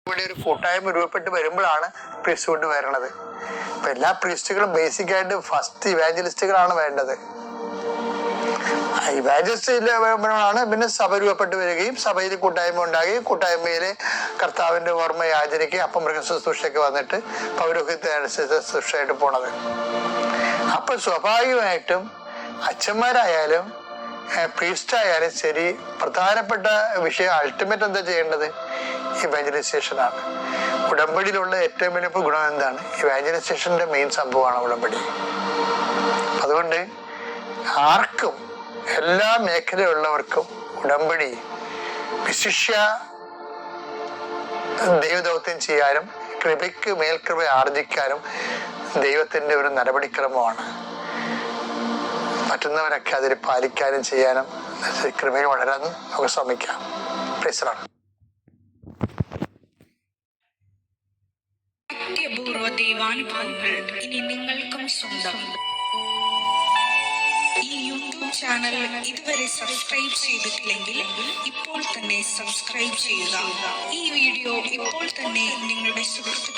ഇവിടെ ഒരു കൂട്ടായ്മ രൂപപ്പെട്ട് വരുമ്പോഴാണ് പ്രീസ്റ്റ്ഹുഡ് വരണത്. അപ്പൊ എല്ലാ പ്രീസ്റ്റുകളും ബേസിക് ആയിട്ട് ഫസ്റ്റ് ഇവാഞ്ചലിസ്റ്റുകളാണ് വേണ്ടത്. ഇവാഞ്ചലിസ്റ്റാണ് പിന്നെ സഭ രൂപപ്പെട്ട് വരികയും സഭയിൽ കൂട്ടായ്മ ഉണ്ടാകുകയും കൂട്ടായ്മയിലെ കർത്താവിന്റെ ഓർമ്മ ആചരിക്കുകയും അപ്പം മൃഗശുശ്രൂഷയൊക്കെ വന്നിട്ട് പൗരോഹിത്യനുസരിച്ച് ശുശ്രൂഷയായിട്ട് പോണത്. അപ്പൊ സ്വാഭാവികമായിട്ടും അച്ഛന്മാരായാലും പ്രീസ്റ്റ് ആയാലും ശരി, പ്രധാനപ്പെട്ട വിഷയം അൾട്ടിമേറ്റ് എന്താ ചെയ്യേണ്ടത്? ഇവാഞ്ചലൈസേഷനാണ്. ഉടമ്പടിയിലുള്ള ഏറ്റവും വലിയ ഗുണം എന്താണ്? ഇവാഞ്ചലൈസേഷന്റെ മെയിൻ സംഭവമാണ് ഉടമ്പടി. അതുകൊണ്ട് ആർക്കും, എല്ലാ മേഖലയുള്ളവർക്കും ഉടമ്പടി വിശിഷ്യ ദൈവദൗത്യം ചെയ്യാനും കൃപയ്ക്ക് മേൽകൃപ ആർജിക്കാനും ദൈവത്തിന്റെ ഒരു നടപടിക്രമമാണ്. പറ്റുന്നവരൊക്കെ അതിൽ പാലിക്കാനും ചെയ്യാനും കൃപയിൽ വളരാനും നമുക്ക് ശ്രമിക്കാം. പ്രീസറാണ്. അത്യപൂർവ ദൈവാനുഭവങ്ങൾ ഇനി നിങ്ങൾക്കും സ്വന്തം. ഈ യൂട്യൂബ് ചാനൽ ഇതുവരെ സബ്സ്ക്രൈബ് ചെയ്തിട്ടില്ലെങ്കിൽ ഇപ്പോൾ തന്നെ സബ്സ്ക്രൈബ് ചെയ്യുക. ഈ വീഡിയോ ഇപ്പോൾ തന്നെ നിങ്ങളുടെ സുഹൃത്തുക്കൾ